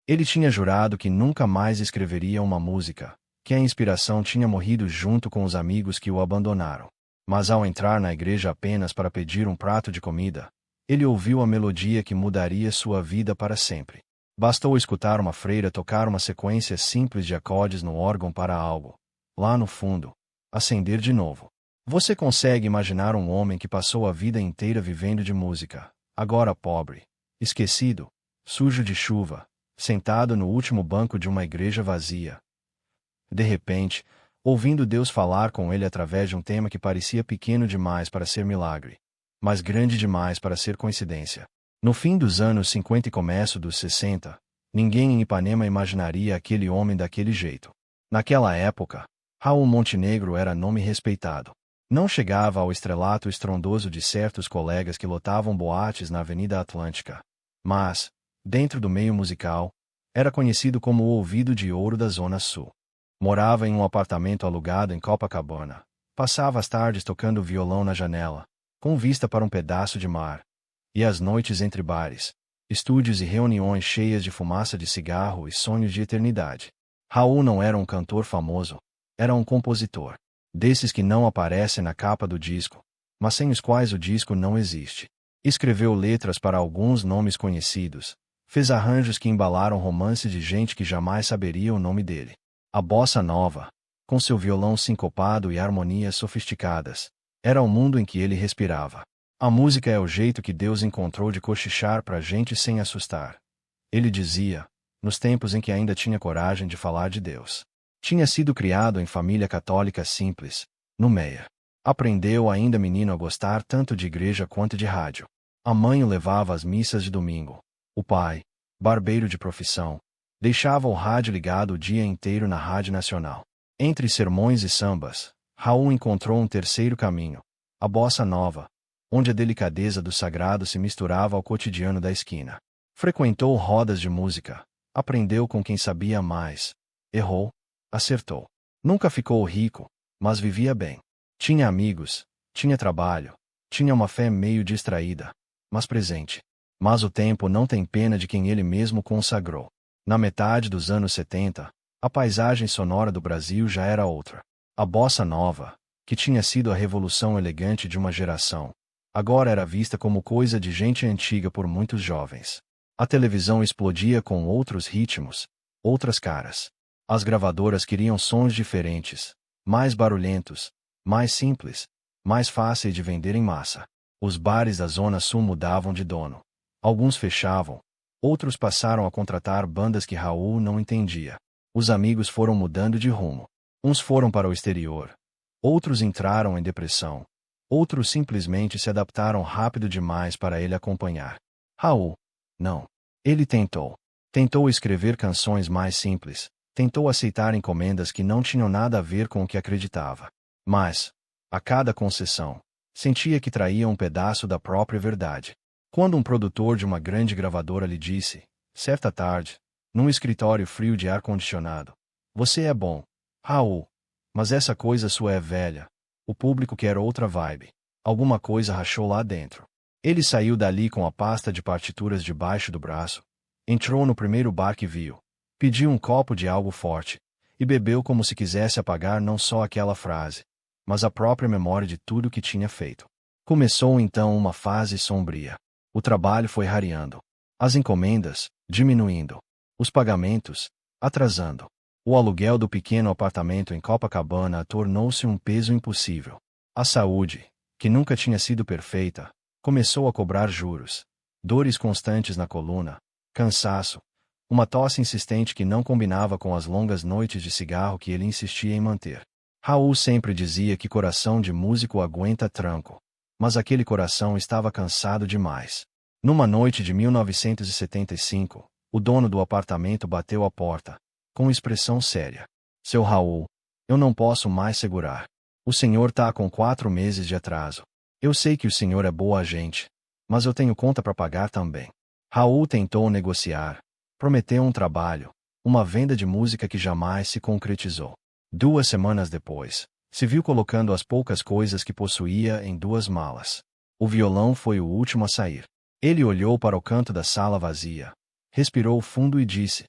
Ele tinha jurado que nunca mais escreveria uma música, que a inspiração tinha morrido junto com os amigos que o abandonaram. Mas ao entrar na igreja apenas para pedir um prato de comida, ele ouviu a melodia que mudaria sua vida para sempre. Bastou escutar uma freira tocar uma sequência simples de acordes no órgão para algo, lá no fundo, acender de novo. Você consegue imaginar um homem que passou a vida inteira vivendo de música, agora pobre, esquecido, sujo de chuva, sentado no último banco de uma igreja vazia. De repente, ouvindo Deus falar com ele através de um tema que parecia pequeno demais para ser milagre, mas grande demais para ser coincidência. No fim dos anos 50 e começo dos 60, ninguém em Ipanema imaginaria aquele homem daquele jeito. Naquela época, Raul Montenegro era nome respeitado. Não chegava ao estrelato estrondoso de certos colegas que lotavam boates na Avenida Atlântica. Mas, dentro do meio musical, era conhecido como o ouvido de ouro da Zona Sul. Morava em um apartamento alugado em Copacabana. Passava as tardes tocando violão na janela, com vista para um pedaço de mar. E as noites entre bares, estúdios e reuniões cheias de fumaça de cigarro e sonhos de eternidade. Raul não era um cantor famoso, era um compositor. Desses que não aparecem na capa do disco, mas sem os quais o disco não existe. Escreveu letras para alguns nomes conhecidos, fez arranjos que embalaram romances de gente que jamais saberia o nome dele. A bossa nova, com seu violão sincopado e harmonias sofisticadas, era o mundo em que ele respirava. A música é o jeito que Deus encontrou de cochichar pra gente sem assustar. Ele dizia, nos tempos em que ainda tinha coragem de falar de Deus. Tinha sido criado em família católica simples, no Meia. Aprendeu ainda menino a gostar tanto de igreja quanto de rádio. A mãe o levava às missas de domingo. O pai, barbeiro de profissão, deixava o rádio ligado o dia inteiro na Rádio Nacional. Entre sermões e sambas, Raul encontrou um terceiro caminho, a bossa nova, onde a delicadeza do sagrado se misturava ao cotidiano da esquina. Frequentou rodas de música, aprendeu com quem sabia mais, errou, acertou. Nunca ficou rico, mas vivia bem. Tinha amigos, tinha trabalho, tinha uma fé meio distraída, mas presente. Mas o tempo não tem pena de quem ele mesmo consagrou. Na metade dos anos 70, a paisagem sonora do Brasil já era outra. A bossa nova, que tinha sido a revolução elegante de uma geração, agora era vista como coisa de gente antiga por muitos jovens. A televisão explodia com outros ritmos, outras caras. As gravadoras queriam sons diferentes, mais barulhentos, mais simples, mais fáceis de vender em massa. Os bares da Zona Sul mudavam de dono. Alguns fechavam, outros passaram a contratar bandas que Raul não entendia. Os amigos foram mudando de rumo. Uns foram para o exterior, outros entraram em depressão, outros simplesmente se adaptaram rápido demais para ele acompanhar. Raul, não. Ele tentou. Tentou escrever canções mais simples, tentou aceitar encomendas que não tinham nada a ver com o que acreditava. Mas, a cada concessão, sentia que traía um pedaço da própria verdade. Quando um produtor de uma grande gravadora lhe disse, certa tarde, num escritório frio de ar-condicionado, "Você é bom, Raul, mas essa coisa sua é velha. O público quer outra vibe." Alguma coisa rachou lá dentro. Ele saiu dali com a pasta de partituras debaixo do braço, entrou no primeiro bar que viu, pediu um copo de algo forte, e bebeu como se quisesse apagar não só aquela frase, mas a própria memória de tudo que tinha feito. Começou então uma fase sombria. O trabalho foi rareando. As encomendas, diminuindo. Os pagamentos, atrasando. O aluguel do pequeno apartamento em Copacabana tornou-se um peso impossível. A saúde, que nunca tinha sido perfeita, começou a cobrar juros. Dores constantes na coluna, cansaço, uma tosse insistente que não combinava com as longas noites de cigarro que ele insistia em manter. Raul sempre dizia que coração de músico aguenta tranco. Mas aquele coração estava cansado demais. Numa noite de 1975, o dono do apartamento bateu à porta, com expressão séria. "Seu Raul, eu não posso mais segurar. O senhor tá com 4 meses de atraso. Eu sei que o senhor é boa gente, mas eu tenho conta para pagar também." Raul tentou negociar. Prometeu um trabalho, uma venda de música que jamais se concretizou. 2 semanas depois, se viu colocando as poucas coisas que possuía em 2 malas. O violão foi o último a sair. Ele olhou para o canto da sala vazia, respirou fundo e disse,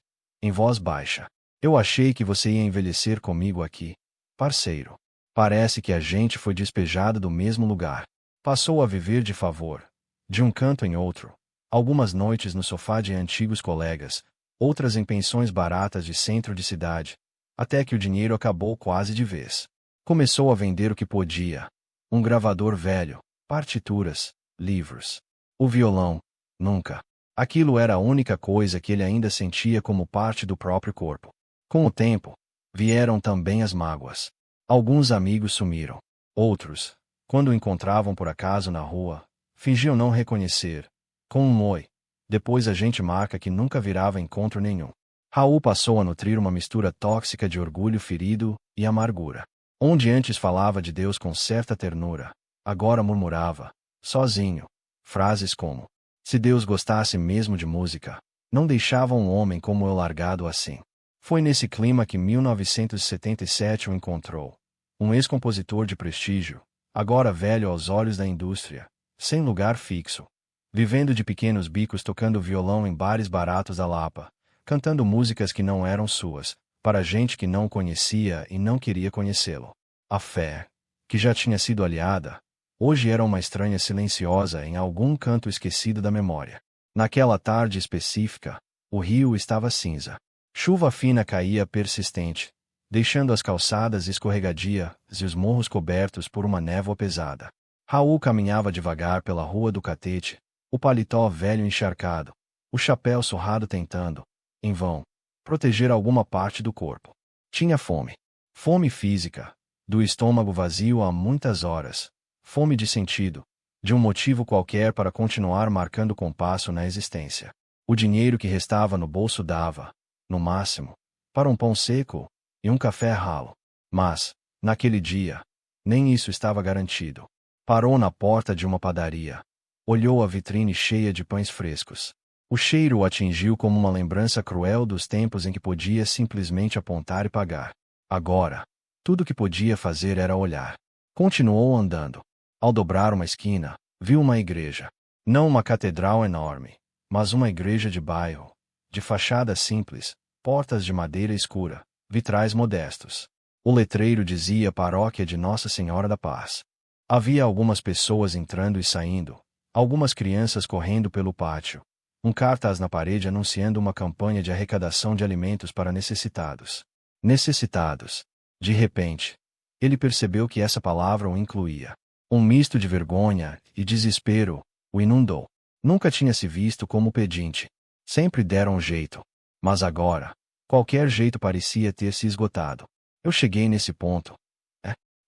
em voz baixa. Eu achei que você ia envelhecer comigo aqui, parceiro. Parece que a gente foi despejado do mesmo lugar. Passou a viver de favor, de um canto em outro. Algumas noites no sofá de antigos colegas, outras em pensões baratas de centro de cidade, até que o dinheiro acabou quase de vez. Começou a vender o que podia. Um gravador velho, partituras, livros. O violão, nunca. Aquilo era a única coisa que ele ainda sentia como parte do próprio corpo. Com o tempo, vieram também as mágoas. Alguns amigos sumiram. Outros, quando o encontravam por acaso na rua, fingiam não reconhecer. Com um oi. Depois a gente marca que nunca virava encontro nenhum. Raul passou a nutrir uma mistura tóxica de orgulho ferido e amargura. Onde antes falava de Deus com certa ternura, agora murmurava, sozinho, frases como: se Deus gostasse mesmo de música, não deixava um homem como eu largado assim. Foi nesse clima que 1977 o encontrou. Um ex-compositor de prestígio, agora velho aos olhos da indústria, sem lugar fixo, vivendo de pequenos bicos tocando violão em bares baratos da Lapa, cantando músicas que não eram suas, para gente que não o conhecia e não queria conhecê-lo. A fé, que já tinha sido aliada, hoje era uma estranha silenciosa em algum canto esquecido da memória. Naquela tarde específica, o rio estava cinza. Chuva fina caía persistente, deixando as calçadas escorregadias e os morros cobertos por uma névoa pesada. Raul caminhava devagar pela rua do Catete, o paletó velho encharcado, o chapéu surrado tentando, em vão, proteger alguma parte do corpo. Tinha fome. Fome física, do estômago vazio há muitas horas. Fome de sentido, de um motivo qualquer para continuar marcando compasso na existência. O dinheiro que restava no bolso dava, no máximo, para um pão seco e um café ralo. Mas, naquele dia, nem isso estava garantido. Parou na porta de uma padaria. Olhou a vitrine cheia de pães frescos. O cheiro o atingiu como uma lembrança cruel dos tempos em que podia simplesmente apontar e pagar. Agora, tudo o que podia fazer era olhar. Continuou andando. Ao dobrar uma esquina, viu uma igreja. Não uma catedral enorme, mas uma igreja de bairro, de fachada simples, portas de madeira escura, vitrais modestos. O letreiro dizia Paróquia de Nossa Senhora da Paz. Havia algumas pessoas entrando e saindo, algumas crianças correndo pelo pátio. Um cartaz na parede anunciando uma campanha de arrecadação de alimentos para necessitados. Necessitados. De repente, ele percebeu que essa palavra o incluía. Um misto de vergonha e desespero o inundou. Nunca tinha se visto como pedinte. Sempre deram um jeito. Mas agora, qualquer jeito parecia ter se esgotado. Eu cheguei nesse ponto.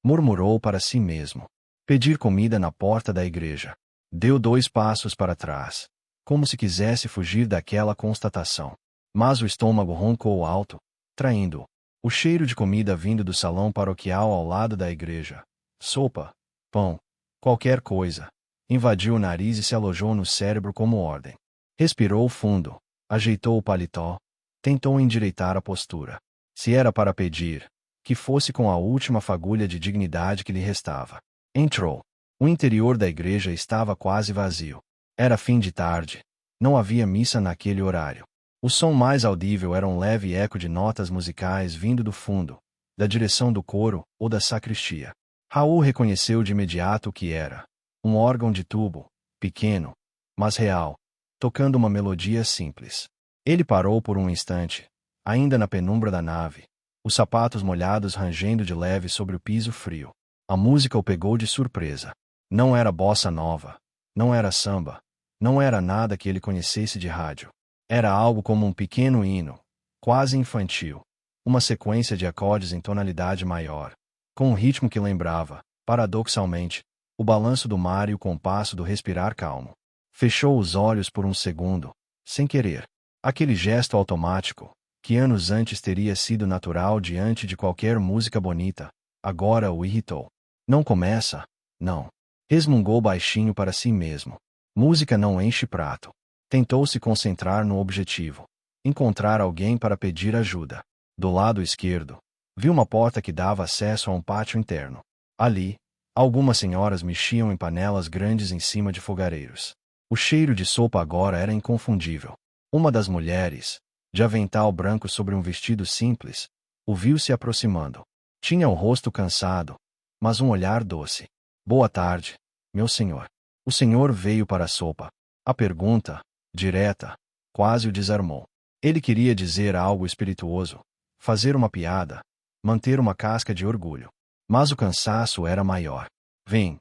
Murmurou para si mesmo. Pedir comida na porta da igreja. Deu 2 passos para trás, como se quisesse fugir daquela constatação. Mas o estômago roncou alto, traindo-o. O cheiro de comida vindo do salão paroquial ao lado da igreja. Sopa, pão, qualquer coisa. Invadiu o nariz e se alojou no cérebro como ordem. Respirou fundo, ajeitou o paletó, tentou endireitar a postura. Se era para pedir, que fosse com a última fagulha de dignidade que lhe restava. Entrou. O interior da igreja estava quase vazio. Era fim de tarde. Não havia missa naquele horário. O som mais audível era um leve eco de notas musicais vindo do fundo, da direção do coro ou da sacristia. Raul reconheceu de imediato o que era. Um órgão de tubo, pequeno, mas real, tocando uma melodia simples. Ele parou por um instante, ainda na penumbra da nave, os sapatos molhados rangendo de leve sobre o piso frio. A música o pegou de surpresa. Não era bossa nova, não era samba, não era nada que ele conhecesse de rádio. Era algo como um pequeno hino, quase infantil, uma sequência de acordes em tonalidade maior, com um ritmo que lembrava, paradoxalmente, o balanço do mar e o compasso do respirar calmo. Fechou os olhos por um segundo, sem querer. Aquele gesto automático, que anos antes teria sido natural diante de qualquer música bonita, agora o irritou. Não começa, não. Resmungou baixinho para si mesmo. Música não enche prato. Tentou se concentrar no objetivo. Encontrar alguém para pedir ajuda. Do lado esquerdo, viu uma porta que dava acesso a um pátio interno. Ali, algumas senhoras mexiam em panelas grandes em cima de fogareiros. O cheiro de sopa agora era inconfundível. Uma das mulheres, de avental branco sobre um vestido simples, o viu se aproximando. Tinha o rosto cansado, mas um olhar doce. Boa tarde, meu senhor. O senhor veio para a sopa. A pergunta, direta, quase o desarmou. Ele queria dizer algo espirituoso, fazer uma piada, manter uma casca de orgulho. Mas o cansaço era maior. Vim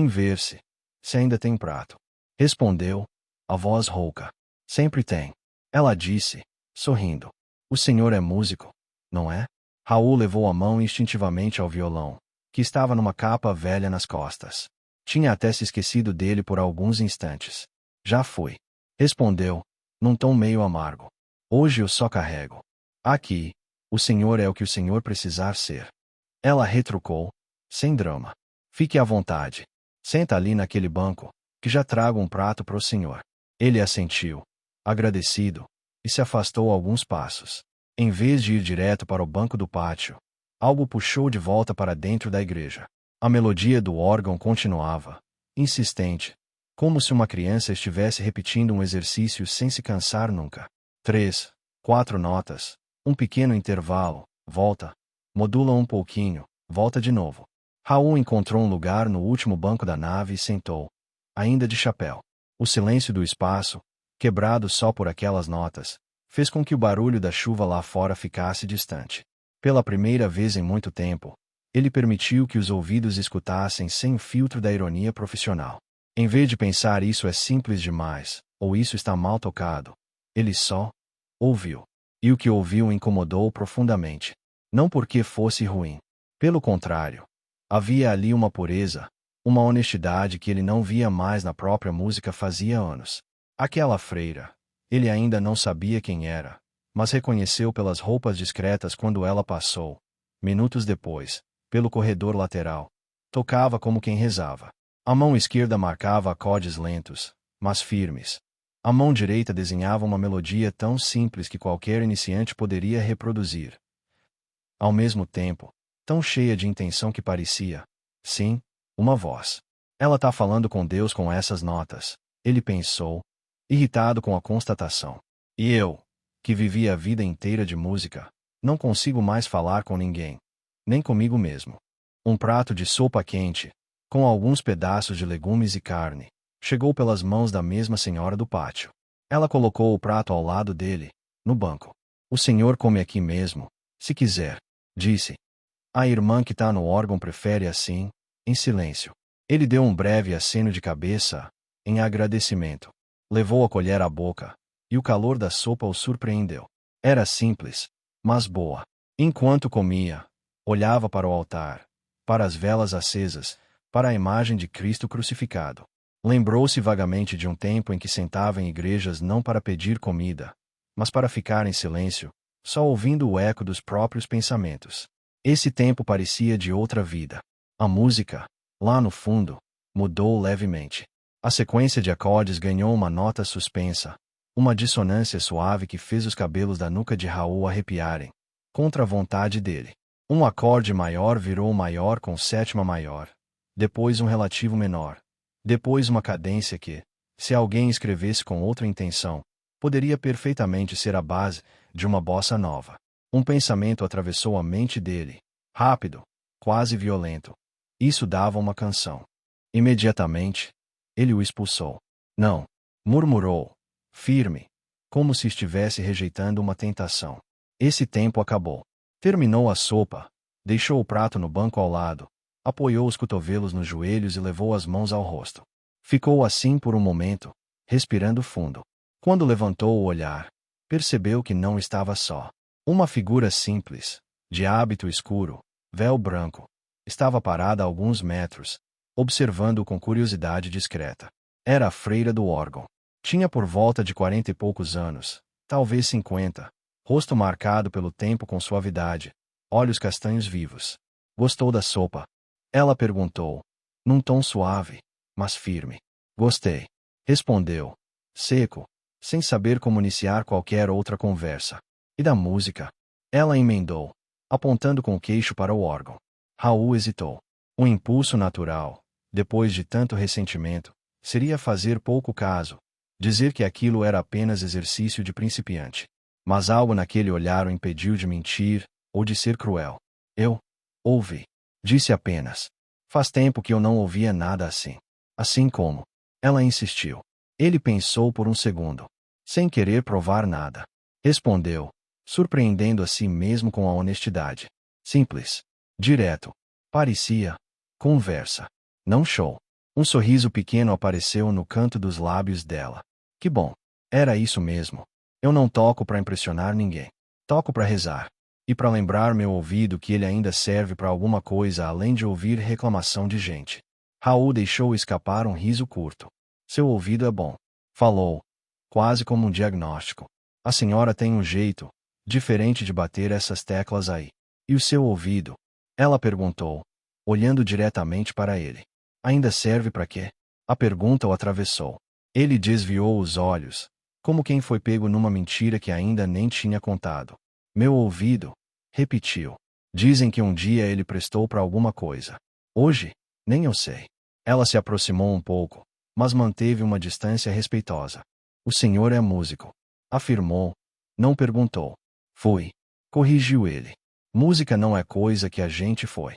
ver se ainda tem prato. Respondeu, a voz rouca. Sempre tem. Ela disse, sorrindo. O senhor é músico, não é? Raul levou a mão instintivamente ao violão, que estava numa capa velha nas costas. Tinha até se esquecido dele por alguns instantes. Já fui. Respondeu, num tom meio amargo. Hoje eu só carrego. Aqui, o senhor é o que o senhor precisar ser. Ela retrucou, sem drama. Fique à vontade. Senta ali naquele banco, que já trago um prato para o senhor. Ele assentiu, agradecido, e se afastou alguns passos. Em vez de ir direto para o banco do pátio, algo puxou de volta para dentro da igreja. A melodia do órgão continuava, insistente, como se uma criança estivesse repetindo um exercício sem se cansar nunca. 3, 4 notas, um pequeno intervalo, volta, modula um pouquinho, volta de novo. Raul encontrou um lugar no último banco da nave e sentou, ainda de chapéu. O silêncio do espaço, quebrado só por aquelas notas, fez com que o barulho da chuva lá fora ficasse distante. Pela primeira vez em muito tempo, ele permitiu que os ouvidos escutassem sem o filtro da ironia profissional. Em vez de pensar isso é simples demais, ou isso está mal tocado, ele só ouviu. E o que ouviu o incomodou profundamente. Não porque fosse ruim. Pelo contrário, havia ali uma pureza, uma honestidade que ele não via mais na própria música fazia anos. Aquela freira, ele ainda não sabia quem era, mas reconheceu pelas roupas discretas quando ela passou, minutos depois, pelo corredor lateral. Tocava como quem rezava. A mão esquerda marcava acordes lentos, mas firmes. A mão direita desenhava uma melodia tão simples que qualquer iniciante poderia reproduzir. Ao mesmo tempo, tão cheia de intenção que parecia, sim, uma voz. Ela tá falando com Deus com essas notas, ele pensou, irritado com a constatação. E eu, que vivi a vida inteira de música, não consigo mais falar com ninguém, nem comigo mesmo. Um prato de sopa quente, com alguns pedaços de legumes e carne, chegou pelas mãos da mesma senhora do pátio. Ela colocou o prato ao lado dele, no banco. O senhor come aqui mesmo, se quiser, disse. A irmã que tá no órgão prefere assim, em silêncio. Ele deu um breve aceno de cabeça, em agradecimento. Levou a colher à boca, e o calor da sopa o surpreendeu. Era simples, mas boa. Enquanto comia, olhava para o altar, para as velas acesas, para a imagem de Cristo crucificado. Lembrou-se vagamente de um tempo em que sentava em igrejas não para pedir comida, mas para ficar em silêncio, só ouvindo o eco dos próprios pensamentos. Esse tempo parecia de outra vida. A música, lá no fundo, mudou levemente. A sequência de acordes ganhou uma nota suspensa, uma dissonância suave que fez os cabelos da nuca de Raul arrepiarem, contra a vontade dele. Um acorde maior virou maior com sétima maior, depois um relativo menor, depois uma cadência que, se alguém escrevesse com outra intenção, poderia perfeitamente ser a base de uma bossa nova. Um pensamento atravessou a mente dele, rápido, quase violento. Isso dava uma canção. Imediatamente, ele o expulsou. Não, murmurou, firme, como se estivesse rejeitando uma tentação. Esse tempo acabou. Terminou a sopa, deixou o prato no banco ao lado, apoiou os cotovelos nos joelhos e levou as mãos ao rosto. Ficou assim por um momento, respirando fundo. Quando levantou o olhar, percebeu que não estava só. Uma figura simples, de hábito escuro, véu branco, estava parada a alguns metros, observando-o com curiosidade discreta. Era a freira do órgão. Tinha por volta de 40 e poucos anos, talvez 50, rosto marcado pelo tempo com suavidade, olhos castanhos vivos. Gostou da sopa? Ela perguntou, num tom suave, mas firme. Gostei. Respondeu, seco, sem saber como iniciar qualquer outra conversa. E da música? Ela emendou, apontando com o queixo para o órgão. Raul hesitou. Um impulso natural, depois de tanto ressentimento, seria fazer pouco caso, dizer que aquilo era apenas exercício de principiante. Mas algo naquele olhar o impediu de mentir, ou de ser cruel. Eu ouvi. Disse apenas. Faz tempo que eu não ouvia nada assim. Assim como. Ela insistiu. Ele pensou por um segundo. Sem querer provar nada. Respondeu, surpreendendo a si mesmo com a honestidade. Simples. Direto. Parecia. Conversa. Não show. Um sorriso pequeno apareceu no canto dos lábios dela. Que bom. Era isso mesmo. Eu não toco para impressionar ninguém. Toco para rezar. E para lembrar meu ouvido que ele ainda serve para alguma coisa além de ouvir reclamação de gente. Raul deixou escapar um riso curto. Seu ouvido é bom. Falou. Quase como um diagnóstico. A senhora tem um jeito diferente de bater essas teclas aí. E o seu ouvido? Ela perguntou, olhando diretamente para ele. Ainda serve para quê? A pergunta o atravessou. Ele desviou os olhos, como quem foi pego numa mentira que ainda nem tinha contado. Meu ouvido, repetiu. Dizem que um dia ele prestou para alguma coisa. Hoje, nem eu sei. Ela se aproximou um pouco, mas manteve uma distância respeitosa. O senhor é músico, afirmou. Não perguntou. Fui. Corrigiu ele. Música não é coisa que a gente foi.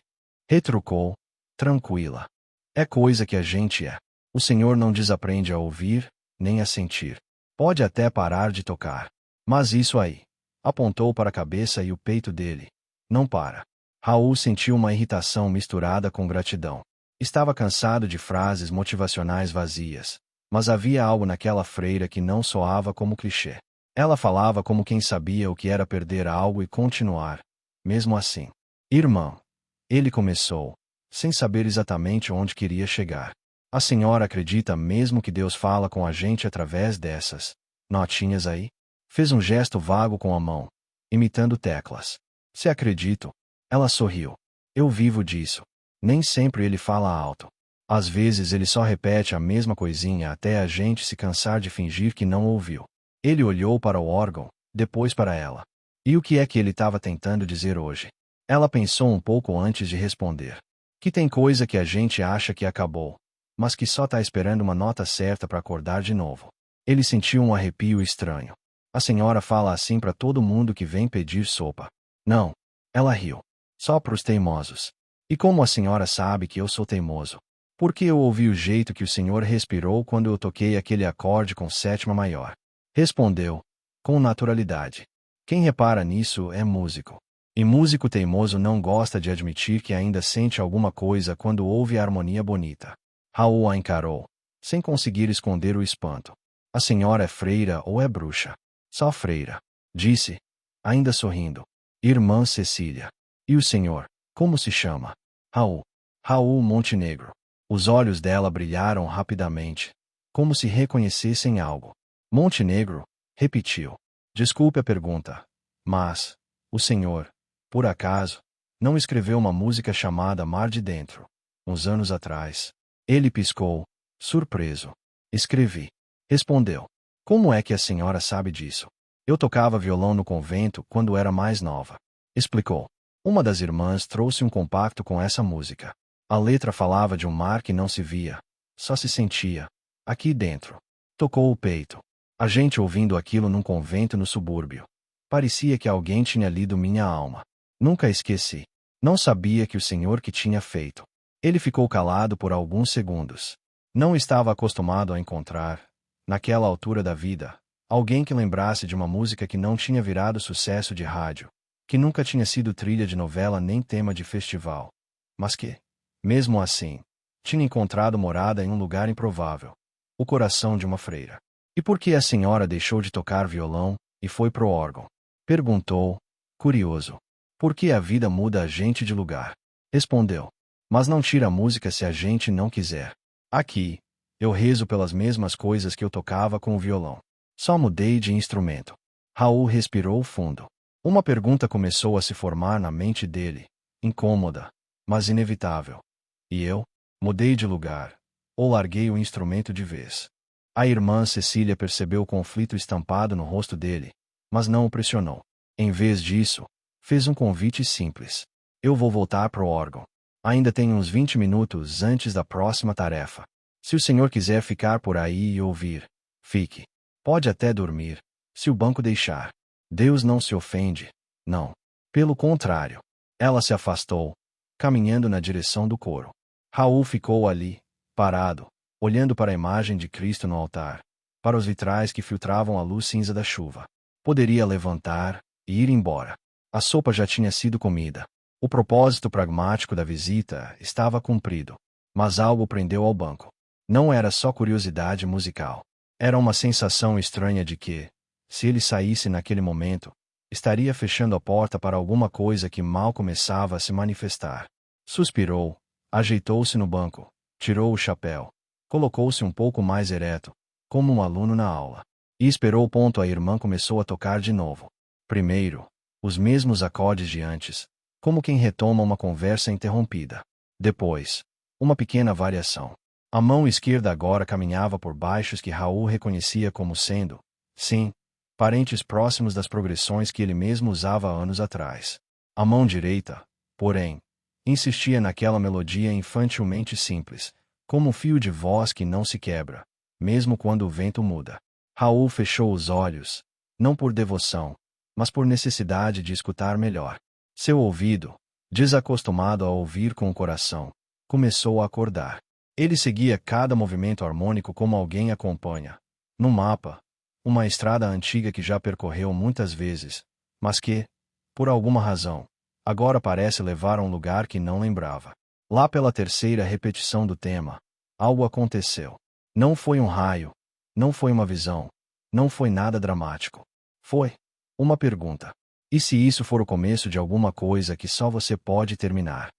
Retrucou, tranquila. É coisa que a gente é. O senhor não desaprende a ouvir, nem a sentir. Pode até parar de tocar. Mas isso aí. Apontou para a cabeça e o peito dele. Não para. Raul sentiu uma irritação misturada com gratidão. Estava cansado de frases motivacionais vazias. Mas havia algo naquela freira que não soava como clichê. Ela falava como quem sabia o que era perder algo e continuar. Mesmo assim. Irmão. Ele começou, sem saber exatamente onde queria chegar. A senhora acredita mesmo que Deus fala com a gente através dessas notinhas aí? Fez um gesto vago com a mão, imitando teclas. Se acredito. Ela sorriu. Eu vivo disso. Nem sempre ele fala alto. Às vezes ele só repete a mesma coisinha até a gente se cansar de fingir que não ouviu. Ele olhou para o órgão, depois para ela. E o que é que ele estava tentando dizer hoje? Ela pensou um pouco antes de responder. Que tem coisa que a gente acha que acabou, mas que só está esperando uma nota certa para acordar de novo. Ele sentiu um arrepio estranho. A senhora fala assim para todo mundo que vem pedir sopa. Não. Ela riu. Só para os teimosos. E como a senhora sabe que eu sou teimoso? Porque eu ouvi o jeito que o senhor respirou quando eu toquei aquele acorde com sétima maior. Respondeu, com naturalidade. Quem repara nisso é músico. E músico teimoso não gosta de admitir que ainda sente alguma coisa quando ouve a harmonia bonita. Raul a encarou, sem conseguir esconder o espanto. A senhora é freira ou é bruxa? Só freira. Disse, ainda sorrindo. Irmã Cecília. E o senhor, como se chama? Raul. Raul Montenegro. Os olhos dela brilharam rapidamente, como se reconhecessem algo. Montenegro, repetiu. Desculpe a pergunta, mas, o senhor, por acaso, não escreveu uma música chamada Mar de Dentro, uns anos atrás? Ele piscou, surpreso. Escrevi. Respondeu. Como é que a senhora sabe disso? Eu tocava violão no convento quando era mais nova. Explicou. Uma das irmãs trouxe um compacto com essa música. A letra falava de um mar que não se via, só se sentia. Aqui dentro. Tocou o peito. A gente ouvindo aquilo num convento no subúrbio. Parecia que alguém tinha lido minha alma. Nunca esqueci. Não sabia que o senhor que tinha feito. Ele ficou calado por alguns segundos. Não estava acostumado a encontrar, naquela altura da vida, alguém que lembrasse de uma música que não tinha virado sucesso de rádio, que nunca tinha sido trilha de novela nem tema de festival, mas que, mesmo assim, tinha encontrado morada em um lugar improvável, o coração de uma freira. E por que a senhora deixou de tocar violão e foi pro órgão? Perguntou, curioso. Por que a vida muda a gente de lugar? Respondeu. Mas não tira a música se a gente não quiser. Aqui, eu rezo pelas mesmas coisas que eu tocava com o violão. Só mudei de instrumento. Raul respirou fundo. Uma pergunta começou a se formar na mente dele, incômoda, mas inevitável. E eu? Mudei de lugar, ou larguei o instrumento de vez? A irmã Cecília percebeu o conflito estampado no rosto dele, mas não o pressionou. Em vez disso, fez um convite simples. Eu vou voltar pro órgão. Ainda tenho uns 20 minutos antes da próxima tarefa. Se o senhor quiser ficar por aí e ouvir, fique. Pode até dormir, se o banco deixar. Deus não se ofende. Não. Pelo contrário. Ela se afastou, caminhando na direção do coro. Raul ficou ali, parado, olhando para a imagem de Cristo no altar, para os vitrais que filtravam a luz cinza da chuva. Poderia levantar e ir embora. A sopa já tinha sido comida. O propósito pragmático da visita estava cumprido. Mas algo prendeu ao banco. Não era só curiosidade musical. Era uma sensação estranha de que, se ele saísse naquele momento, estaria fechando a porta para alguma coisa que mal começava a se manifestar. Suspirou, ajeitou-se no banco, tirou o chapéu, colocou-se um pouco mais ereto, como um aluno na aula, e esperou. A irmã começou a tocar de novo. Primeiro, os mesmos acordes de antes, como quem retoma uma conversa interrompida. Depois, uma pequena variação. A mão esquerda agora caminhava por baixos que Raul reconhecia como sendo, sim, parentes próximos das progressões que ele mesmo usava anos atrás. A mão direita, porém, insistia naquela melodia infantilmente simples, como um fio de voz que não se quebra, mesmo quando o vento muda. Raul fechou os olhos, não por devoção, mas por necessidade de escutar melhor. Seu ouvido, desacostumado a ouvir com o coração, começou a acordar. Ele seguia cada movimento harmônico como alguém acompanha, no mapa, uma estrada antiga que já percorreu muitas vezes, mas que, por alguma razão, agora parece levar a um lugar que não lembrava. Lá pela terceira repetição do tema, algo aconteceu. Não foi um raio, não foi uma visão, não foi nada dramático. Foi uma pergunta. E se isso for o começo de alguma coisa que só você pode terminar?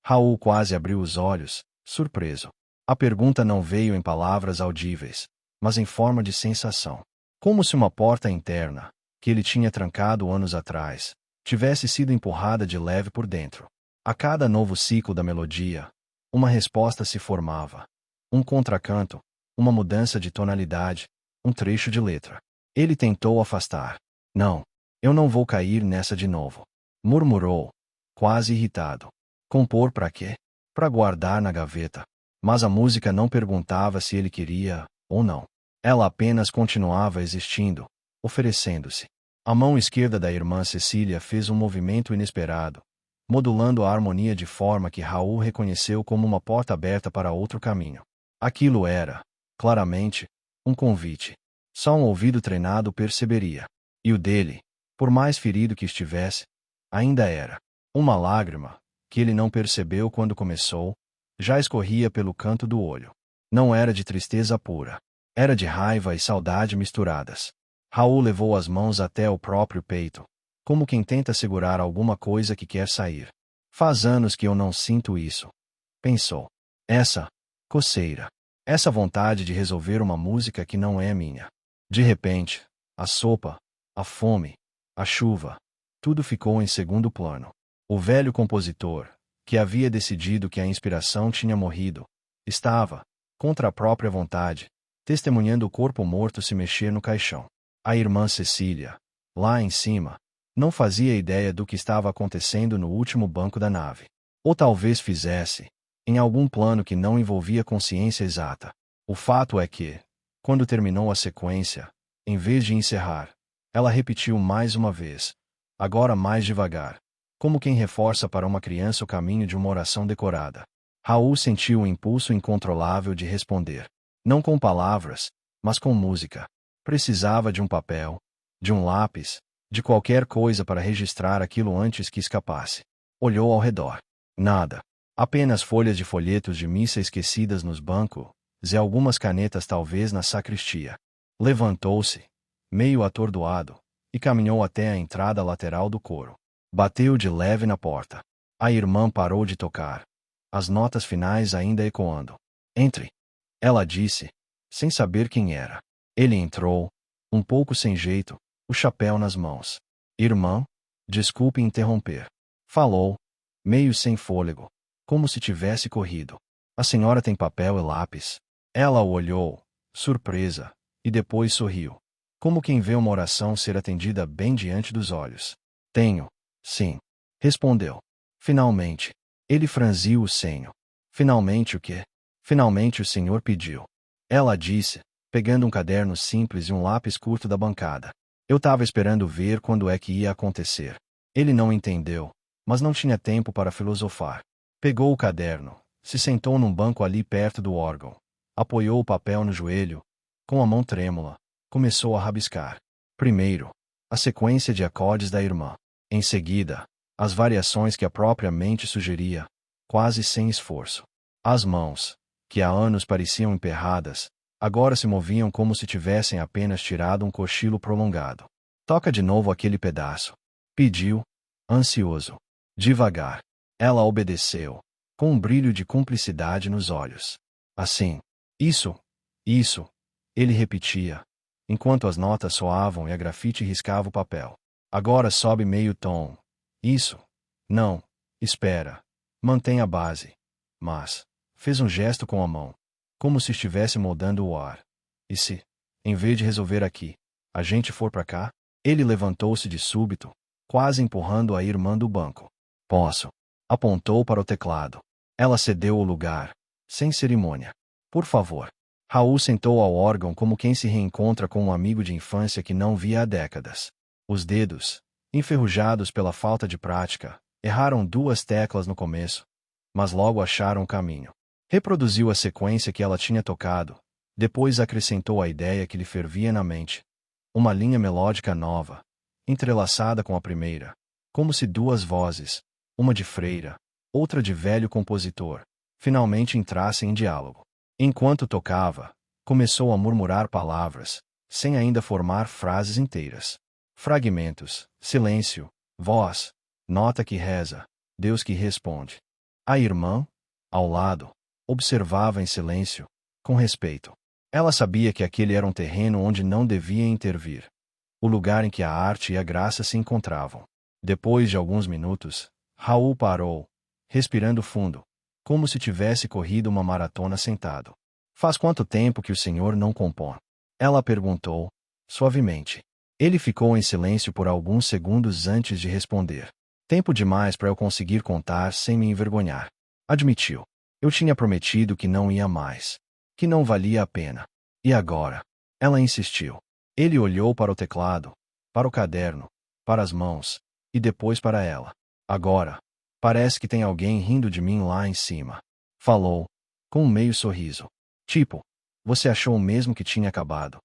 Raul quase abriu os olhos, surpreso. A pergunta não veio em palavras audíveis, mas em forma de sensação. Como se uma porta interna, que ele tinha trancado anos atrás, tivesse sido empurrada de leve por dentro. A cada novo ciclo da melodia, uma resposta se formava. Um contracanto, uma mudança de tonalidade, um trecho de letra. Ele tentou afastar. Não, eu não vou cair nessa de novo. Murmurou, quase irritado. Compor para quê? Para guardar na gaveta. Mas a música não perguntava se ele queria ou não. Ela apenas continuava existindo, oferecendo-se. A mão esquerda da irmã Cecília fez um movimento inesperado, modulando a harmonia de forma que Raul reconheceu como uma porta aberta para outro caminho. Aquilo era, claramente, um convite. Só um ouvido treinado perceberia. E o dele, por mais ferido que estivesse, ainda era. Uma lágrima, que ele não percebeu quando começou, já escorria pelo canto do olho. Não era de tristeza pura. Era de raiva e saudade misturadas. Raul levou as mãos até o próprio peito, como quem tenta segurar alguma coisa que quer sair. Faz anos que eu não sinto isso. Pensou. Essa coceira. Essa vontade de resolver uma música que não é minha. De repente, a sopa, a fome, a chuva, tudo ficou em segundo plano. O velho compositor, que havia decidido que a inspiração tinha morrido, estava, contra a própria vontade, testemunhando o corpo morto se mexer no caixão. A irmã Cecília, lá em cima, não fazia ideia do que estava acontecendo no último banco da nave. Ou talvez fizesse, em algum plano que não envolvia consciência exata. O fato é que, quando terminou a sequência, em vez de encerrar, ela repetiu mais uma vez, agora mais devagar, como quem reforça para uma criança o caminho de uma oração decorada. Raul sentiu o impulso incontrolável de responder. Não com palavras, mas com música. Precisava de um papel, de um lápis, de qualquer coisa para registrar aquilo antes que escapasse. Olhou ao redor. Nada. Apenas folhas de folhetos de missa esquecidas nos bancos, e algumas canetas talvez na sacristia. Levantou-se, meio atordoado, e caminhou até a entrada lateral do coro. Bateu de leve na porta. A irmã parou de tocar, as notas finais ainda ecoando. Entre. Ela disse, sem saber quem era. Ele entrou, um pouco sem jeito, o chapéu nas mãos. Irmã, desculpe interromper. Falou, meio sem fôlego, como se tivesse corrido. A senhora tem papel e lápis? Ela o olhou, surpresa, e depois sorriu, como quem vê uma oração ser atendida bem diante dos olhos. Tenho, sim, respondeu. Finalmente. Ele franziu o senho. Finalmente o quê? Finalmente o senhor pediu. Ela disse, pegando um caderno simples e um lápis curto da bancada. Eu tava esperando ver quando é que ia acontecer. Ele não entendeu, mas não tinha tempo para filosofar. Pegou o caderno, se sentou num banco ali perto do órgão, apoiou o papel no joelho, com a mão trêmula, começou a rabiscar. Primeiro, a sequência de acordes da irmã. Em seguida, as variações que a própria mente sugeria, quase sem esforço. As mãos, que há anos pareciam emperradas, agora se moviam como se tivessem apenas tirado um cochilo prolongado. Toca de novo aquele pedaço. Pediu, ansioso. Devagar. Ela obedeceu, com um brilho de cumplicidade nos olhos. Assim. Isso. Ele repetia, enquanto as notas soavam e a grafite riscava o papel. Agora sobe meio tom. Isso. Não. Espera. Mantém a base. Mas. Fez um gesto com a mão, como se estivesse moldando o ar. E se, em vez de resolver aqui, a gente for para cá? Ele levantou-se de súbito, quase empurrando a irmã do banco. Posso. Apontou para o teclado. Ela cedeu o lugar, sem cerimônia. Por favor. Raul sentou ao órgão como quem se reencontra com um amigo de infância que não via há décadas. Os dedos, enferrujados pela falta de prática, erraram 2 teclas no começo, mas logo acharam o caminho. Reproduziu a sequência que ela tinha tocado, depois acrescentou a ideia que lhe fervia na mente. Uma linha melódica nova, entrelaçada com a primeira, como se 2 vozes, uma de freira, outra de velho compositor, finalmente entrassem em diálogo. Enquanto tocava, começou a murmurar palavras, sem ainda formar frases inteiras. Fragmentos, silêncio, voz, nota que reza, Deus que responde. A irmã, ao lado, observava em silêncio, com respeito. Ela sabia que aquele era um terreno onde não devia intervir. O lugar em que a arte e a graça se encontravam. Depois de alguns minutos, Raul parou, respirando fundo, como se tivesse corrido uma maratona sentado. Faz quanto tempo que o senhor não compõe? Ela perguntou, suavemente. Ele ficou em silêncio por alguns segundos antes de responder. Tempo demais para eu conseguir contar sem me envergonhar. Admitiu. Eu tinha prometido que não ia mais. Que não valia a pena. E agora? Ela insistiu. Ele olhou para o teclado, para o caderno, para as mãos, e depois para ela. Agora, parece que tem alguém rindo de mim lá em cima. Falou, com um meio sorriso. Tipo, você achou mesmo que tinha acabado?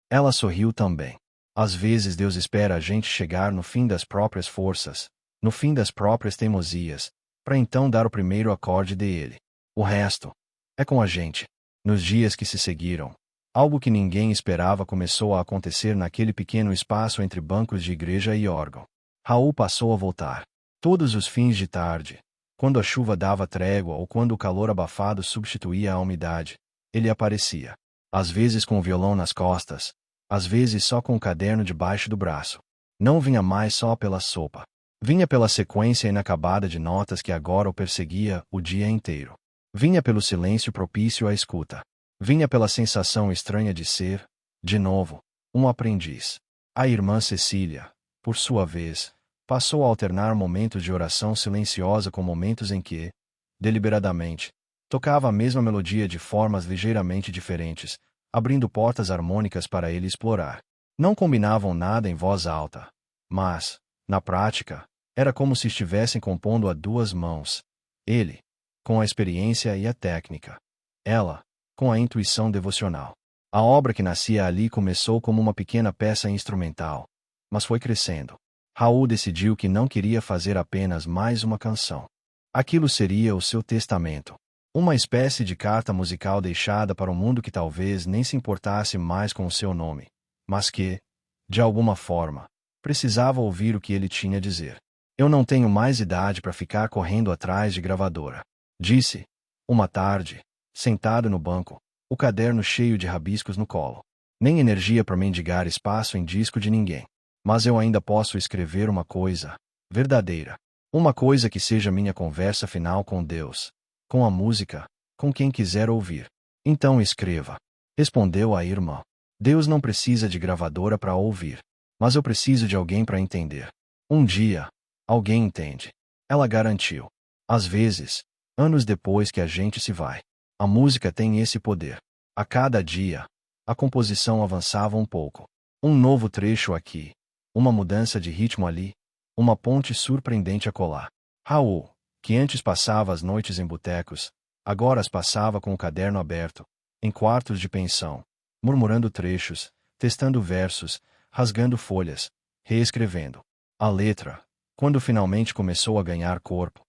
Ela sorriu também. Às vezes Deus espera a gente chegar no fim das próprias forças, no fim das próprias teimosias, para então dar o primeiro acorde dele. O resto é com a gente. Nos dias que se seguiram, algo que ninguém esperava começou a acontecer naquele pequeno espaço entre bancos de igreja e órgão. Raul passou a voltar. Todos os fins de tarde, quando a chuva dava trégua ou quando o calor abafado substituía a umidade, ele aparecia. Às vezes com o violão nas costas, às vezes só com o caderno debaixo do braço. Não vinha mais só pela sopa. Vinha pela sequência inacabada de notas que agora o perseguia o dia inteiro. Vinha pelo silêncio propício à escuta. Vinha pela sensação estranha de ser, de novo, um aprendiz. A irmã Cecília, por sua vez, passou a alternar momentos de oração silenciosa com momentos em que, deliberadamente, tocava a mesma melodia de formas ligeiramente diferentes, abrindo portas harmônicas para ele explorar. Não combinavam nada em voz alta, mas, na prática, era como se estivessem compondo a 2 mãos. Ele, com a experiência e a técnica. Ela, com a intuição devocional. A obra que nascia ali começou como uma pequena peça instrumental, mas foi crescendo. Raul decidiu que não queria fazer apenas mais uma canção. Aquilo seria o seu testamento. Uma espécie de carta musical deixada para um mundo que talvez nem se importasse mais com o seu nome, mas que, de alguma forma, precisava ouvir o que ele tinha a dizer. Eu não tenho mais idade para ficar correndo atrás de gravadora. Disse, uma tarde, sentado no banco, o caderno cheio de rabiscos no colo. Nem energia para mendigar espaço em disco de ninguém. Mas eu ainda posso escrever uma coisa verdadeira. Uma coisa que seja minha conversa final com Deus, com a música, com quem quiser ouvir. Então escreva. Respondeu a irmã. Deus não precisa de gravadora para ouvir. Mas eu preciso de alguém para entender. Um dia, alguém entende. Ela garantiu. Às vezes, anos depois que a gente se vai. A música tem esse poder. A cada dia, a composição avançava um pouco. Um novo trecho aqui. Uma mudança de ritmo ali. Uma ponte surpreendente acolá. Raul, que antes passava as noites em botecos, agora as passava com o caderno aberto, em quartos de pensão, murmurando trechos, testando versos, rasgando folhas, reescrevendo. A letra, quando finalmente começou a ganhar corpo,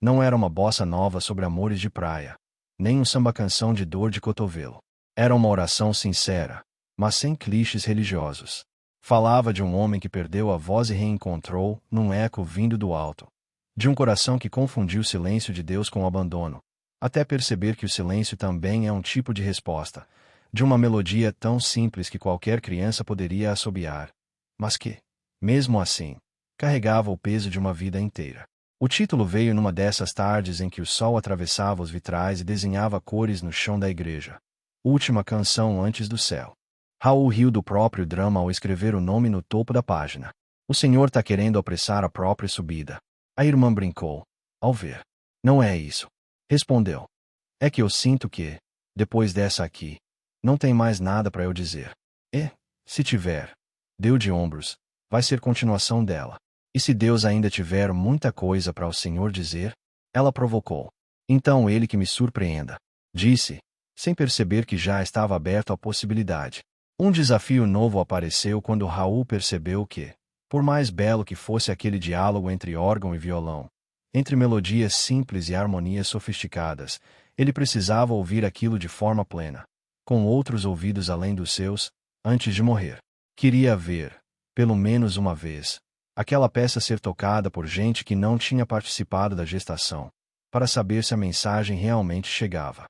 não era uma bossa nova sobre amores de praia, nem um samba-canção de dor de cotovelo. Era uma oração sincera, mas sem clichês religiosos. Falava de um homem que perdeu a voz e reencontrou, num eco vindo do alto. De um coração que confundiu o silêncio de Deus com o abandono, até perceber que o silêncio também é um tipo de resposta, de uma melodia tão simples que qualquer criança poderia assobiar, mas que, mesmo assim, carregava o peso de uma vida inteira. O título veio numa dessas tardes em que o sol atravessava os vitrais e desenhava cores no chão da igreja. Última canção antes do céu. Raul riu do próprio drama ao escrever o nome no topo da página. O senhor tá querendo apressar a própria subida. A irmã brincou, ao ver. Não é isso. Respondeu. É que eu sinto que, depois dessa aqui, não tem mais nada para eu dizer. E, se tiver, deu de ombros, vai ser continuação dela. E se Deus ainda tiver muita coisa para o senhor dizer? Ela provocou. Então ele que me surpreenda. Disse, sem perceber que já estava aberto à possibilidade. Um desafio novo apareceu quando Raul percebeu que, por mais belo que fosse aquele diálogo entre órgão e violão, entre melodias simples e harmonias sofisticadas, ele precisava ouvir aquilo de forma plena, com outros ouvidos além dos seus, antes de morrer. Queria ver, pelo menos uma vez, aquela peça ser tocada por gente que não tinha participado da gestação, para saber se a mensagem realmente chegava.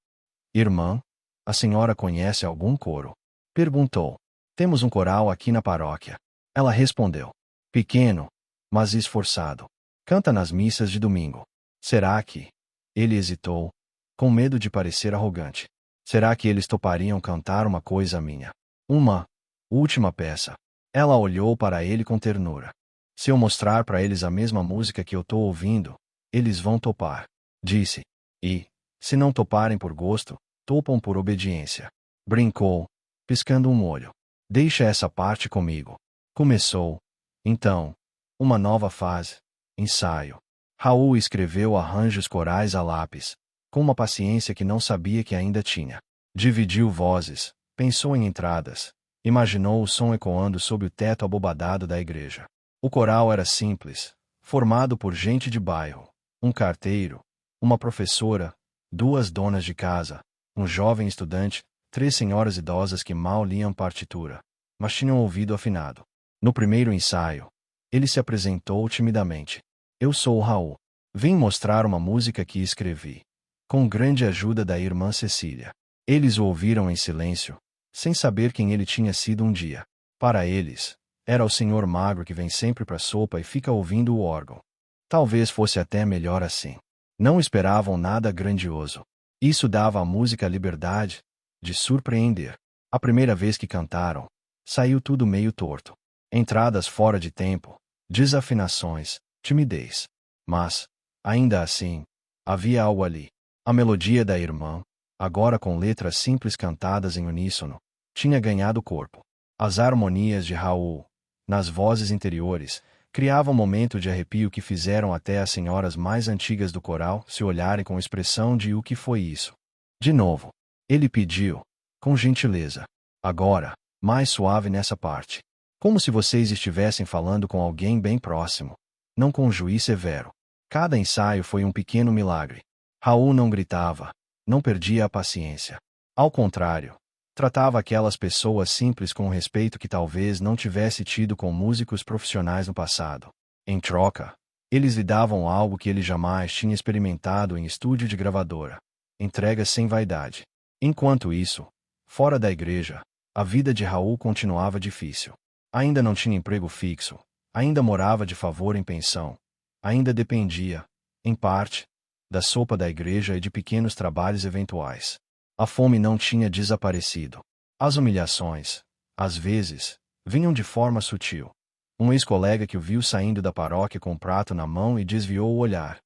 Irmã, a senhora conhece algum coro? Perguntou. Temos um coral aqui na paróquia. Ela respondeu. Pequeno, mas esforçado. Canta nas missas de domingo. Será que? Ele hesitou, com medo de parecer arrogante. Será que eles topariam cantar uma coisa minha? Uma última peça. Ela olhou para ele com ternura. Se eu mostrar para eles a mesma música que eu tô ouvindo, eles vão topar. Disse. E, se não toparem por gosto, topam por obediência. Brincou, piscando um olho. Deixa essa parte comigo. Começou, então, uma nova fase. Ensaio. Raul escreveu arranjos corais a lápis, com uma paciência que não sabia que ainda tinha. Dividiu vozes, pensou em entradas, imaginou o som ecoando sob o teto abobadado da igreja. O coral era simples, formado por gente de bairro, um carteiro, uma professora, duas donas de casa, um jovem estudante, três senhoras idosas que mal liam partitura, mas tinham ouvido afinado. No primeiro ensaio, ele se apresentou timidamente. Eu sou o Raul. Vim mostrar uma música que escrevi, com grande ajuda da irmã Cecília. Eles o ouviram em silêncio, sem saber quem ele tinha sido um dia. Para eles, era o senhor magro que vem sempre para a sopa e fica ouvindo o órgão. Talvez fosse até melhor assim. Não esperavam nada grandioso. Isso dava à música a liberdade de surpreender. A primeira vez que cantaram, saiu tudo meio torto. Entradas fora de tempo, desafinações, timidez. Mas, ainda assim, havia algo ali. A melodia da irmã, agora com letras simples cantadas em uníssono, tinha ganhado corpo. As harmonias de Raul, nas vozes interiores, criavam um momento de arrepio que fizeram até as senhoras mais antigas do coral se olharem com expressão de o que foi isso. De novo, ele pediu, com gentileza. Agora, mais suave nessa parte. Como se vocês estivessem falando com alguém bem próximo, não com um juiz severo. Cada ensaio foi um pequeno milagre. Raul não gritava, não perdia a paciência. Ao contrário, tratava aquelas pessoas simples com o respeito que talvez não tivesse tido com músicos profissionais no passado. Em troca, eles lhe davam algo que ele jamais tinha experimentado em estúdio de gravadora: entrega sem vaidade. Enquanto isso, fora da igreja, a vida de Raul continuava difícil. Ainda não tinha emprego fixo, ainda morava de favor em pensão, ainda dependia, em parte, da sopa da igreja e de pequenos trabalhos eventuais. A fome não tinha desaparecido. As humilhações, às vezes, vinham de forma sutil. Um ex-colega que o viu saindo da paróquia com um prato na mão e desviou o olhar.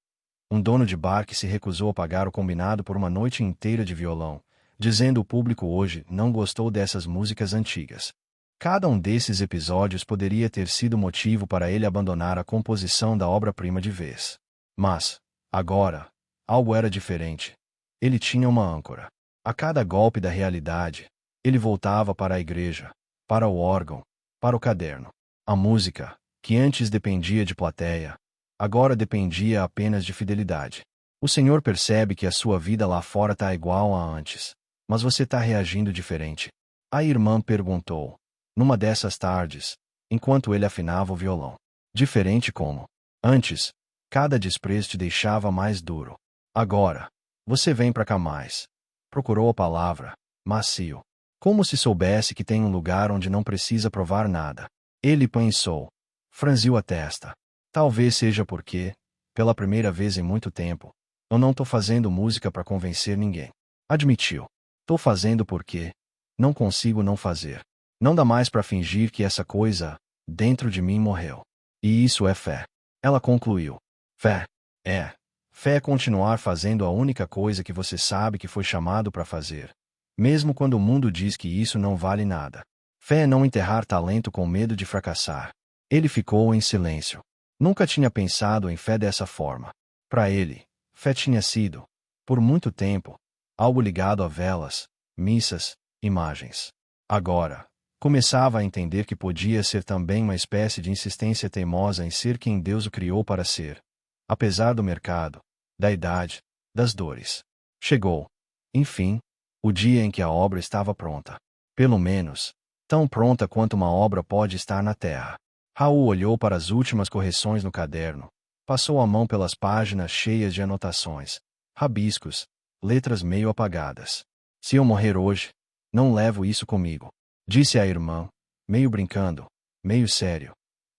Um dono de bar que se recusou a pagar o combinado por uma noite inteira de violão, dizendo o público hoje não gostou dessas músicas antigas. Cada um desses episódios poderia ter sido motivo para ele abandonar a composição da obra-prima de vez. Mas, agora, algo era diferente. Ele tinha uma âncora. A cada golpe da realidade, ele voltava para a igreja, para o órgão, para o caderno. A música, que antes dependia de plateia, agora dependia apenas de fidelidade. O Senhor percebe que a sua vida lá fora tá igual a antes, mas você tá reagindo diferente. A irmã perguntou, numa dessas tardes, enquanto ele afinava o violão. Diferente como? Antes, cada desprezo te deixava mais duro. Agora, você vem pra cá mais. Procurou a palavra, macio. Como se soubesse que tem um lugar onde não precisa provar nada. Ele pensou. Franziu a testa. Talvez seja porque, pela primeira vez em muito tempo, eu não tô fazendo música para convencer ninguém. Admitiu. Tô fazendo porque não consigo não fazer. Não dá mais para fingir que essa coisa, dentro de mim morreu. E isso é fé. Ela concluiu. Fé. É. Fé é continuar fazendo a única coisa que você sabe que foi chamado para fazer, mesmo quando o mundo diz que isso não vale nada. Fé é não enterrar talento com medo de fracassar. Ele ficou em silêncio. Nunca tinha pensado em fé dessa forma. Para ele, fé tinha sido, por muito tempo, algo ligado a velas, missas, imagens. Agora, começava a entender que podia ser também uma espécie de insistência teimosa em ser quem Deus o criou para ser, apesar do mercado, da idade, das dores. Chegou, enfim, o dia em que a obra estava pronta. Pelo menos, tão pronta quanto uma obra pode estar na terra. Raul olhou para as últimas correções no caderno, passou a mão pelas páginas cheias de anotações, rabiscos, letras meio apagadas. Se eu morrer hoje, não levo isso comigo, disse a irmã, meio brincando, meio sério.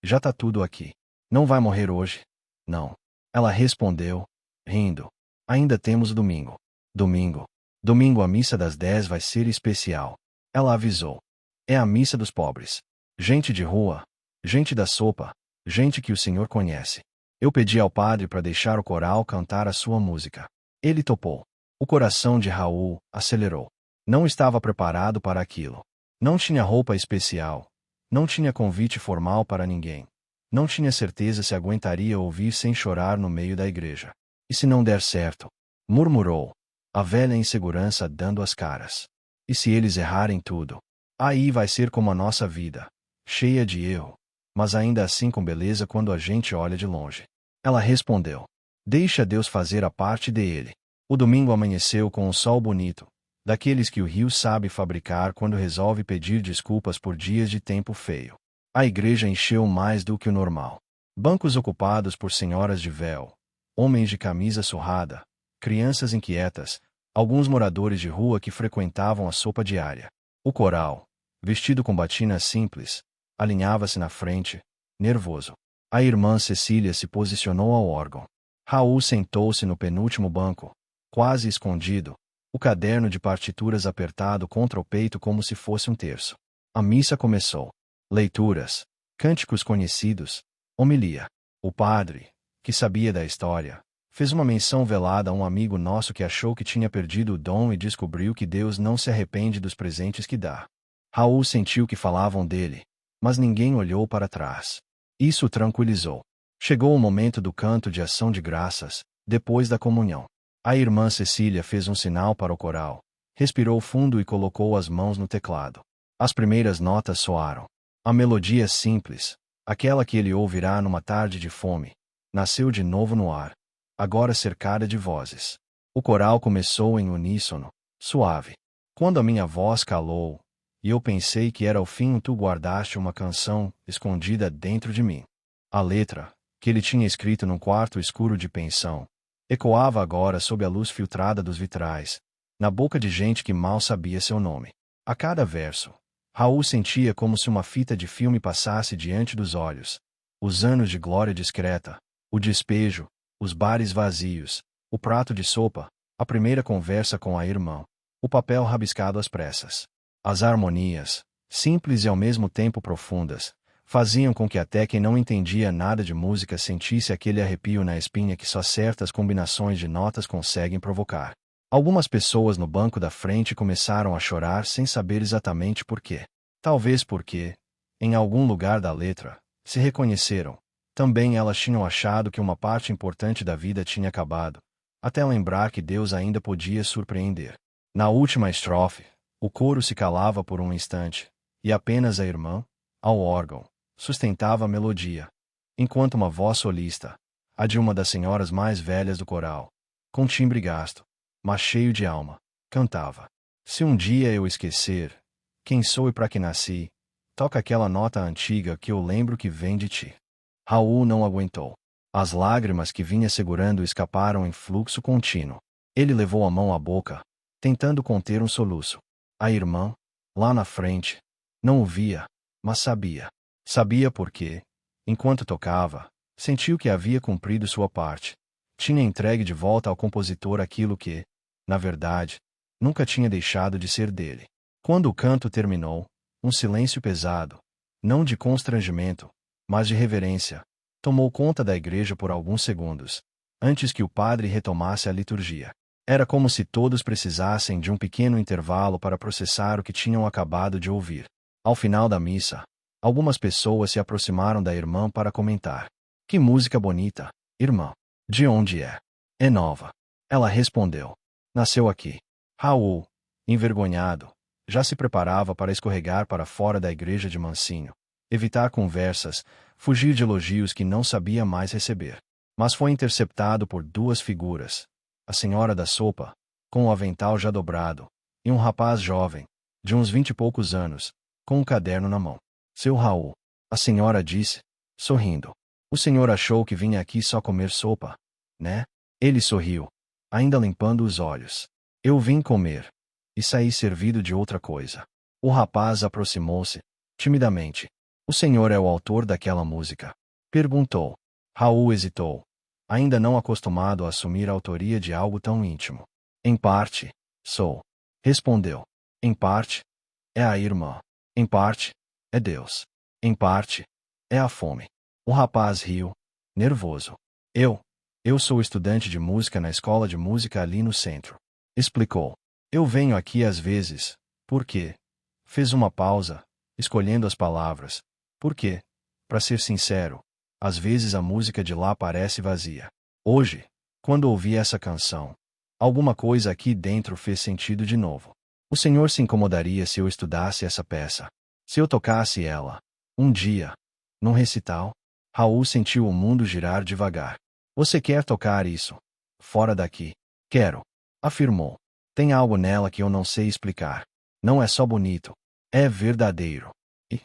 Já tá tudo aqui. Não vai morrer hoje? Não. Ela respondeu, rindo. Ainda temos domingo. Domingo. Domingo a missa das 10 vai ser especial. Ela avisou. É a missa dos pobres. Gente de rua, gente da sopa, gente que o Senhor conhece. Eu pedi ao padre para deixar o coral cantar a sua música. Ele topou. O coração de Raul acelerou. Não estava preparado para aquilo. Não tinha roupa especial. Não tinha convite formal para ninguém. Não tinha certeza se aguentaria ouvir sem chorar no meio da igreja. E se não der certo? Murmurou. A velha insegurança dando as caras. E se eles errarem tudo? Aí vai ser como a nossa vida. Cheia de erro. Mas ainda assim com beleza quando a gente olha de longe. Ela respondeu. Deixa Deus fazer a parte dele. O domingo amanheceu com um sol bonito, daqueles que o rio sabe fabricar quando resolve pedir desculpas por dias de tempo feio. A igreja encheu mais do que o normal. Bancos ocupados por senhoras de véu, homens de camisa surrada, crianças inquietas, alguns moradores de rua que frequentavam a sopa diária. O coral, vestido com batinas simples, alinhava-se na frente, nervoso. A irmã Cecília se posicionou ao órgão. Raul sentou-se no penúltimo banco, quase escondido, o caderno de partituras apertado contra o peito como se fosse um terço. A missa começou. Leituras, cânticos conhecidos, homilia. O padre, que sabia da história, fez uma menção velada a um amigo nosso que achou que tinha perdido o dom e descobriu que Deus não se arrepende dos presentes que dá. Raul sentiu que falavam dele, mas ninguém olhou para trás. Isso o tranquilizou. Chegou o momento do canto de ação de graças, depois da comunhão. A irmã Cecília fez um sinal para o coral, respirou fundo e colocou as mãos no teclado. As primeiras notas soaram. A melodia simples, aquela que ele ouvirá numa tarde de fome, nasceu de novo no ar, agora cercada de vozes. O coral começou em uníssono, suave. Quando a minha voz calou, e eu pensei que era o fim, tu guardaste uma canção escondida dentro de mim. A letra, que ele tinha escrito num quarto escuro de pensão, ecoava agora sob a luz filtrada dos vitrais, na boca de gente que mal sabia seu nome. A cada verso, Raul sentia como se uma fita de filme passasse diante dos olhos. Os anos de glória discreta, o despejo, os bares vazios, o prato de sopa, a primeira conversa com a irmã, o papel rabiscado às pressas. As harmonias, simples e ao mesmo tempo profundas, faziam com que até quem não entendia nada de música sentisse aquele arrepio na espinha que só certas combinações de notas conseguem provocar. Algumas pessoas no banco da frente começaram a chorar sem saber exatamente por quê. Talvez porque, em algum lugar da letra, se reconheceram. Também elas tinham achado que uma parte importante da vida tinha acabado, até lembrar que Deus ainda podia surpreender. Na última estrofe, o coro se calava por um instante, e apenas a irmã, ao órgão, sustentava a melodia, enquanto uma voz solista, a de uma das senhoras mais velhas do coral, com timbre gasto, mas cheio de alma, cantava: Se um dia eu esquecer quem sou e para que nasci, toca aquela nota antiga que eu lembro que vem de ti. Raul não aguentou. As lágrimas que vinha segurando escaparam em fluxo contínuo. Ele levou a mão à boca, tentando conter um soluço. A irmã, lá na frente, não o via, mas sabia. Sabia porque, enquanto tocava, sentiu que havia cumprido sua parte. Tinha entregue de volta ao compositor aquilo que, na verdade, nunca tinha deixado de ser dele. Quando o canto terminou, um silêncio pesado, não de constrangimento, mas de reverência, tomou conta da igreja por alguns segundos, antes que o padre retomasse a liturgia. Era como se todos precisassem de um pequeno intervalo para processar o que tinham acabado de ouvir. Ao final da missa, algumas pessoas se aproximaram da irmã para comentar: Que música bonita, irmã! De onde é? É nova. Ela respondeu: Nasceu aqui. Raul, envergonhado, já se preparava para escorregar para fora da igreja de mansinho, evitar conversas, fugir de elogios que não sabia mais receber. Mas foi interceptado por duas figuras: a senhora da sopa, com o avental já dobrado, e um rapaz jovem, de uns 20 e poucos anos, com um caderno na mão. Seu Raul, a senhora disse, sorrindo. O senhor achou que vinha aqui só comer sopa, né? Ele sorriu, ainda limpando os olhos. Eu vim comer. E saí servido de outra coisa. O rapaz aproximou-se, timidamente. O senhor é o autor daquela música? Perguntou. Raul hesitou, ainda não acostumado a assumir a autoria de algo tão íntimo. Em parte, sou. Respondeu. Em parte, é a irmã. Em parte, é Deus. Em parte, é a fome. O rapaz riu, nervoso. Eu sou estudante de música na escola de música ali no centro. Explicou. Eu venho aqui às vezes, porque... Fez uma pausa, escolhendo as palavras. Porque, para ser sincero, às vezes a música de lá parece vazia. Hoje, quando ouvi essa canção, alguma coisa aqui dentro fez sentido de novo. O senhor se incomodaria se eu estudasse essa peça? Se eu tocasse ela, um dia, num recital? Raul sentiu o mundo girar devagar. Você quer tocar isso? Fora daqui. Quero, afirmou. Tem algo nela que eu não sei explicar. Não é só bonito. É verdadeiro. E,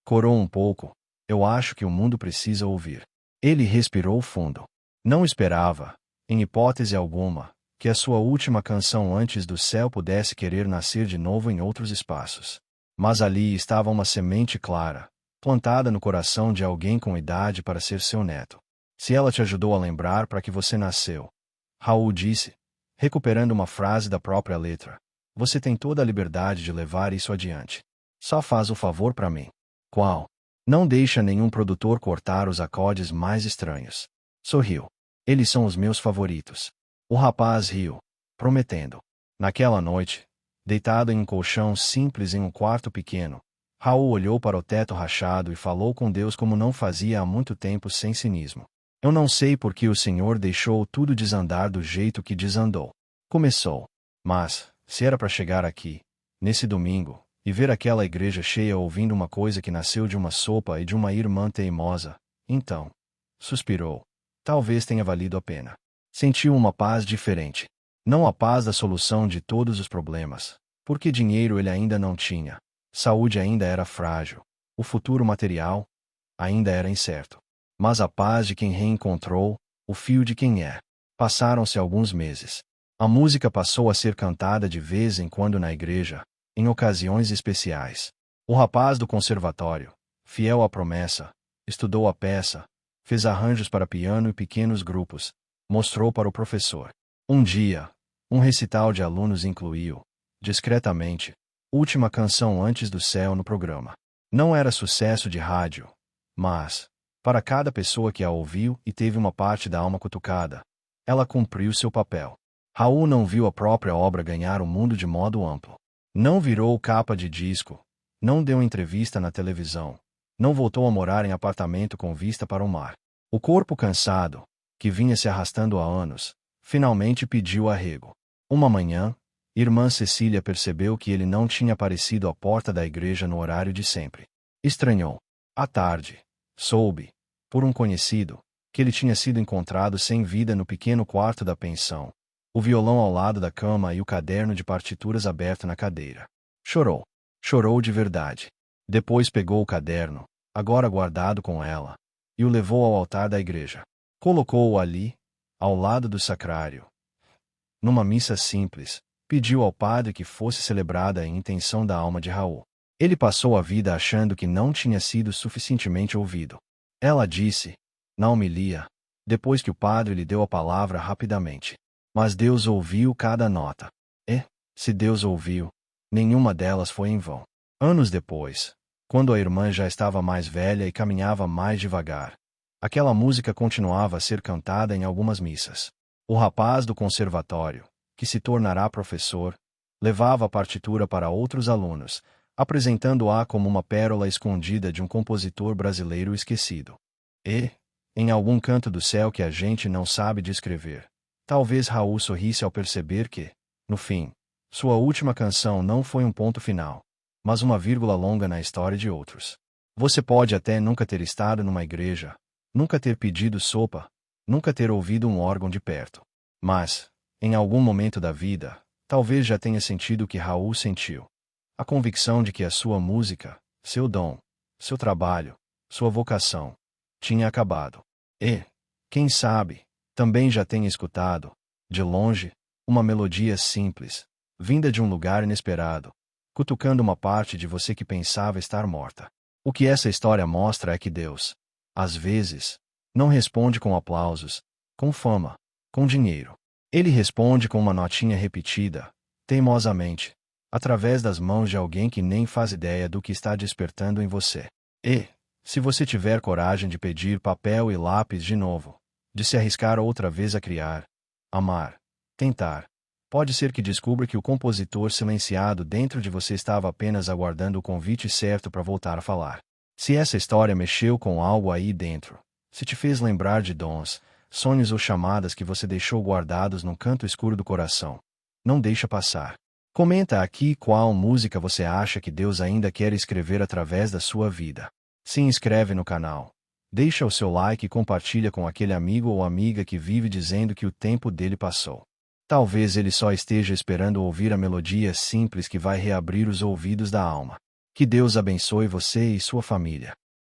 corou um pouco, eu acho que o mundo precisa ouvir. Ele respirou fundo. Não esperava, em hipótese alguma, que a sua última canção antes do céu pudesse querer nascer de novo em outros espaços. Mas ali estava uma semente clara, plantada no coração de alguém com idade para ser seu neto. Se ela te ajudou a lembrar para que você nasceu, Raul disse, recuperando uma frase da própria letra, você tem toda a liberdade de levar isso adiante. Só faz o favor para mim. Qual? Não deixa nenhum produtor cortar os acordes mais estranhos. Sorriu. Eles são os meus favoritos. O rapaz riu, prometendo. Naquela noite, deitado em um colchão simples em um quarto pequeno, Raul olhou para o teto rachado e falou com Deus como não fazia há muito tempo sem cinismo. Eu não sei por que o Senhor deixou tudo desandar do jeito que desandou. Começou. Mas, se era para chegar aqui, nesse domingo, e ver aquela igreja cheia ouvindo uma coisa que nasceu de uma sopa e de uma irmã teimosa, então, suspirou. Talvez tenha valido a pena. Sentiu uma paz diferente. Não a paz da solução de todos os problemas, porque dinheiro ele ainda não tinha. Saúde ainda era frágil. O futuro material ainda era incerto. Mas a paz de quem reencontrou o fio de quem é. Passaram-se alguns meses. A música passou a ser cantada de vez em quando na igreja, em ocasiões especiais. O rapaz do conservatório, fiel à promessa, estudou a peça, fez arranjos para piano e pequenos grupos, mostrou para o professor. Um dia, um recital de alunos incluiu, discretamente, Última Canção Antes do Céu no programa. Não era sucesso de rádio, mas, para cada pessoa que a ouviu e teve uma parte da alma cutucada, ela cumpriu seu papel. Raul não viu a própria obra ganhar o mundo de modo amplo. Não virou capa de disco, Não deu entrevista na televisão. Não voltou a morar em apartamento com vista para o mar. O corpo cansado, que vinha se arrastando há anos, finalmente pediu arrego. Uma manhã, irmã Cecília percebeu que ele não tinha aparecido à porta da igreja no horário de sempre. Estranhou. À tarde, soube, por um conhecido, que ele tinha sido encontrado sem vida no pequeno quarto da pensão, o violão ao lado da cama e o caderno de partituras aberto na cadeira. Chorou. Chorou de verdade. Depois pegou o caderno, agora guardado com ela, e o levou ao altar da igreja. Colocou-o ali, ao lado do sacrário. Numa missa simples, pediu ao padre que fosse celebrada a intenção da alma de Raul. Ele passou a vida achando que não tinha sido suficientemente ouvido. Ela disse, na homilia, depois que o padre lhe deu a palavra rapidamente. Mas Deus ouviu cada nota. E, se Deus ouviu, nenhuma delas foi em vão. Anos depois, quando a irmã já estava mais velha e caminhava mais devagar, aquela música continuava a ser cantada em algumas missas. O rapaz do conservatório, que se tornará professor, levava a partitura para outros alunos, apresentando-a como uma pérola escondida de um compositor brasileiro esquecido. E, em algum canto do céu que a gente não sabe descrever, talvez Raul sorrisse ao perceber que, no fim, sua última canção não foi um ponto final, mas uma vírgula longa na história de outros. Você pode até nunca ter estado numa igreja, nunca ter pedido sopa, nunca ter ouvido um órgão de perto. Mas, em algum momento da vida, talvez já tenha sentido o que Raul sentiu. A convicção de que a sua música, seu dom, seu trabalho, sua vocação, tinha acabado. E, quem sabe, também já tenha escutado, de longe, uma melodia simples, vinda de um lugar inesperado, cutucando uma parte de você que pensava estar morta. O que essa história mostra é que Deus, às vezes, não responde com aplausos, com fama, com dinheiro. Ele responde com uma notinha repetida, teimosamente, através das mãos de alguém que nem faz ideia do que está despertando em você. E, se você tiver coragem de pedir papel e lápis de novo, de se arriscar outra vez a criar, amar, tentar, pode ser que descubra que o compositor silenciado dentro de você estava apenas aguardando o convite certo para voltar a falar. Se essa história mexeu com algo aí dentro, se te fez lembrar de dons, sonhos ou chamadas que você deixou guardados num canto escuro do coração, não deixa passar. Comenta aqui qual música você acha que Deus ainda quer escrever através da sua vida. Se inscreve no canal. Deixa o seu like e compartilha com aquele amigo ou amiga que vive dizendo que o tempo dele passou. Talvez ele só esteja esperando ouvir a melodia simples que vai reabrir os ouvidos da alma. Que Deus abençoe você e sua família.